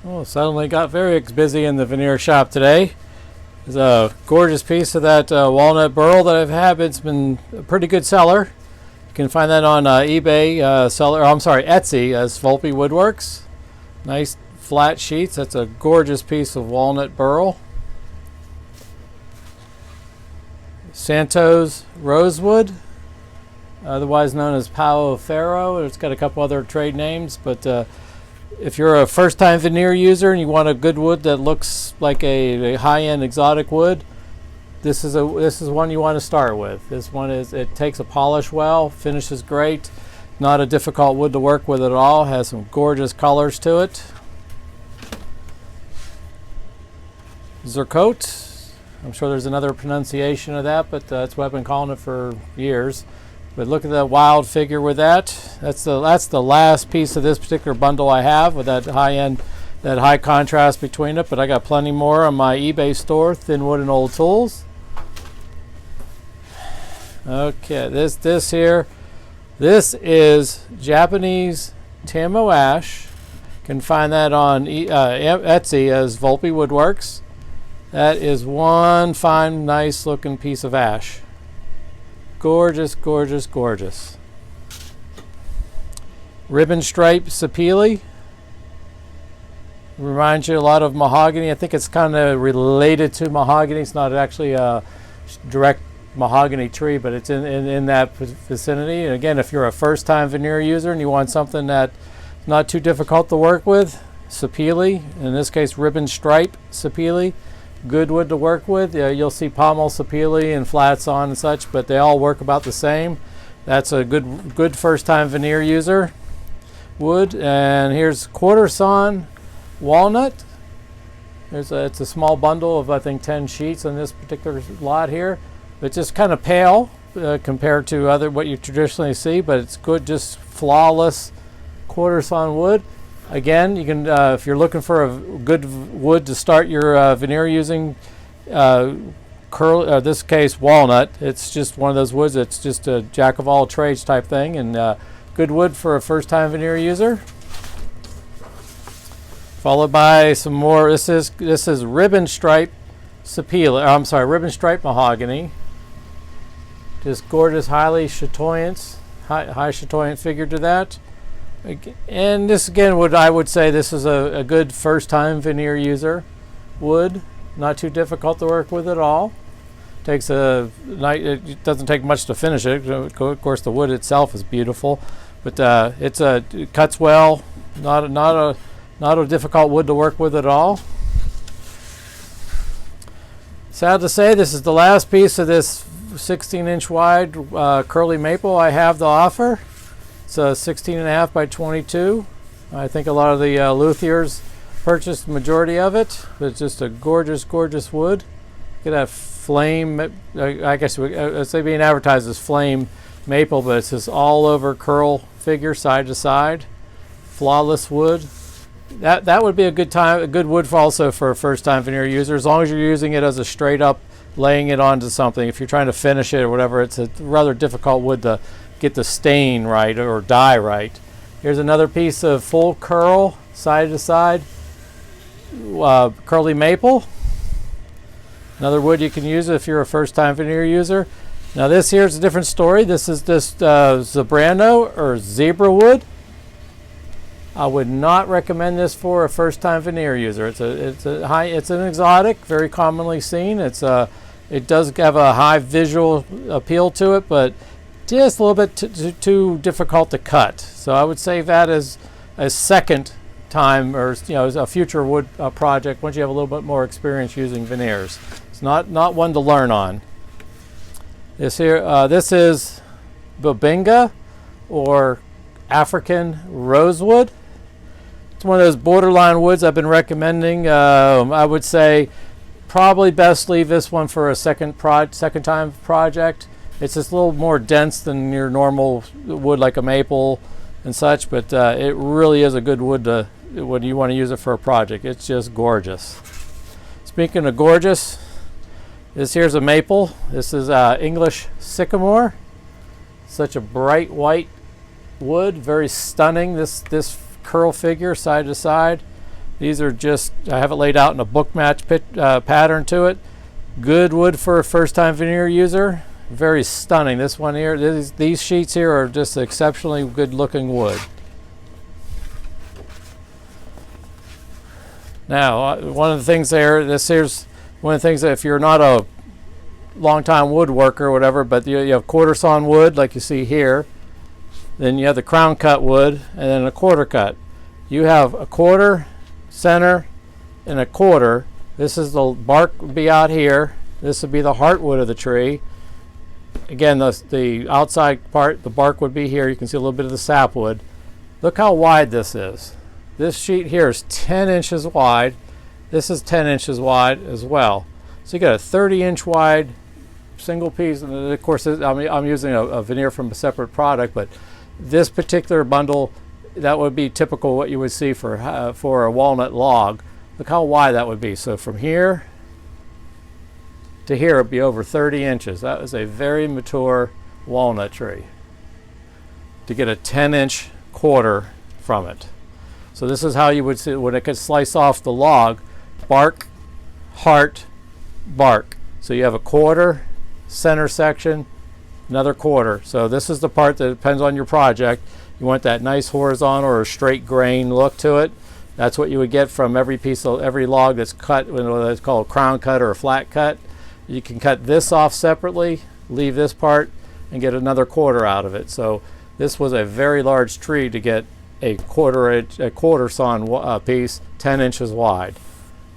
Oh, suddenly got very busy in the veneer shop today. There's a gorgeous piece of that walnut burl that I've had. It's been a pretty good seller. You can find that on eBay, Etsy as Volpe Woodworks. Nice flat sheets. That's a gorgeous piece of walnut burl. Santos rosewood, otherwise known as Palo Ferro. It's got a couple other trade names, but if you're a first-time veneer user and you want a good wood that looks like a high-end exotic wood, this is one you want to start with. This one it takes a polish well, finishes great, not a difficult wood to work with at all, has some gorgeous colors to it. Zercote, I'm sure there's another pronunciation of that, but that's what I've been calling it for years. But look at the wild figure with that. That's the last piece of this particular bundle I have with that high-end, that high contrast between it. But I got plenty more on my eBay store, ThinWoodandOldTools. Okay, this here, this is Japanese Tammo ash. You can find that on Etsy as Volpe Woodworks. That is one fine, nice-looking piece of ash. Gorgeous, gorgeous, gorgeous. Ribbon stripe sapele. Reminds you a lot of mahogany. I think it's kind of related to mahogany. It's not actually a direct mahogany tree, but it's in that vicinity. And again, if you're a first-time veneer user and you want something that's not too difficult to work with, sapele, in this case ribbon stripe sapele. Good wood to work with. You'll see pommel sapele and flats on and such, but they all work about the same. That's a good first-time veneer user wood. And here's quarter sawn walnut. It's a small bundle of I think 10 sheets on this particular lot here. It's just kind of pale compared to what you traditionally see, but it's good, just flawless quarter sawn wood. Again, you can, if you're looking for a good wood to start your veneer using, this case walnut. It's just one of those woods. It's just a jack of all trades type thing, and good wood for a first-time veneer user. Followed by some more. This is ribbon stripe sapele. I'm sorry, ribbon stripe mahogany. Just gorgeous, highly chatoyant, high chatoyant figure to that. And this again, I would say this is a good first-time veneer user wood. Not too difficult to work with at all. It doesn't take much to finish it. Of course, the wood itself is beautiful, but it cuts well. Not a difficult wood to work with at all. Sad to say, this is the last piece of this 16-inch wide curly maple I have to offer. It's 16.5 by 22. I think a lot of the luthiers purchased the majority of it, but it's just a gorgeous, gorgeous wood. Look at that flame. I guess it's being advertised as flame maple, but it's just all over curl figure, side to side. Flawless wood. That would be a good wood also for a first-time veneer user, as long as you're using it as a straight up laying it onto something. If you're trying to finish it or whatever, it's a rather difficult wood to get the stain right or dye right. Here's another piece of full curl, side to side, curly maple. Another wood you can use if you're a first-time veneer user. Now this here's a different story. This is Zebrano or zebra wood. I would not recommend this for a first-time veneer user. It's an exotic, very commonly seen. It does have a high visual appeal to it, but just a little bit too difficult to cut. So I would save that as a second time, or as a future wood project once you have a little bit more experience using veneers. It's not one to learn on. This is Bobinga or African rosewood. It's one of those borderline woods I've been recommending. I would say probably best leave this one for a second time project. It's just a little more dense than your normal wood like a maple and such, but it really is a good wood when you want to use it for a project. It's just gorgeous. Speaking of gorgeous, this here's a maple. This is English sycamore. Such a bright white wood, very stunning. This curl figure side to side. These are just, I have it laid out in a book match pattern to it. Good wood for a first-time veneer user. Very stunning. This one here, these sheets here are just exceptionally good-looking wood. Now, one of the things there, this here's one of the things that if you're not a long-time woodworker or whatever, but you have quarter sawn wood like you see here, then you have the crown cut wood and then a quarter cut. You have a quarter, center, and a quarter. This is the bark would be out here. This would be the heartwood of the tree. Again, the outside part, the bark would be here. You can see a little bit of the sapwood. Look how wide this is. This sheet here is 10 inches wide. This is 10 inches wide as well. So you got a 30-inch wide single piece. And of course, I'm using a veneer from a separate product, but this particular bundle, that would be typical what you would see for a walnut log. Look how wide that would be. So from here to here, it would be over 30 inches. That is a very mature walnut tree to get a 10-inch quarter from it. So this is how you would see when it could slice off the log: bark, heart, bark. So you have a quarter, center section, another quarter. So this is the part that depends on your project. You want that nice horizontal or straight grain look to it. That's what you would get from every piece of every log that's cut, whether it's called a crown cut or a flat cut. You can cut this off separately, leave this part, and get another quarter out of it. So this was a very large tree to get a quarter sawn piece, 10 inches wide.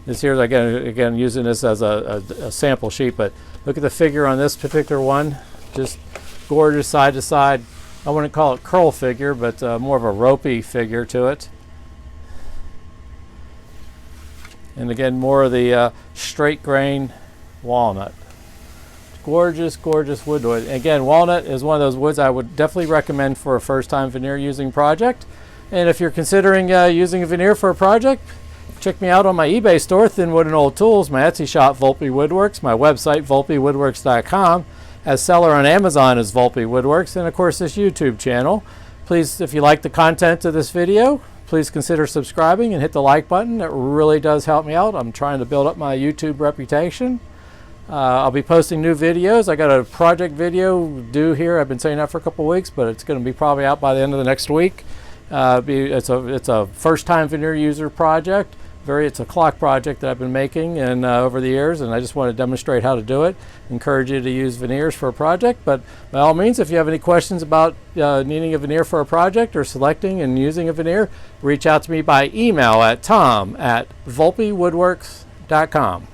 This here is again using this as a sample sheet, but look at the figure on this particular one. Just gorgeous side to side. I wouldn't call it curl figure, but more of a ropey figure to it. And again, more of the straight grain walnut. Gorgeous, gorgeous wood. Again, walnut is one of those woods I would definitely recommend for a first-time veneer using project. And if you're considering using a veneer for a project, check me out on my eBay store, ThinWoodandOldTools, my Etsy shop, Volpe Woodworks, my website, VolpeWoodworks.com. As seller on Amazon is Volpe Woodworks, and of course this YouTube channel. Please, if you like the content of this video, please consider subscribing and hit the like button. It really does help me out. I'm trying to build up my YouTube reputation. I'll be posting new videos. I got a project video due here. I've been saying that for a couple weeks, but it's going to be probably out by the end of the next week. It's a first-time veneer user project. It's a clock project that I've been making and over the years, and I just want to demonstrate how to do it. Encourage you to use veneers for a project, but by all means, if you have any questions about needing a veneer for a project or selecting and using a veneer, reach out to me by email at tom@volpewoodworks.com.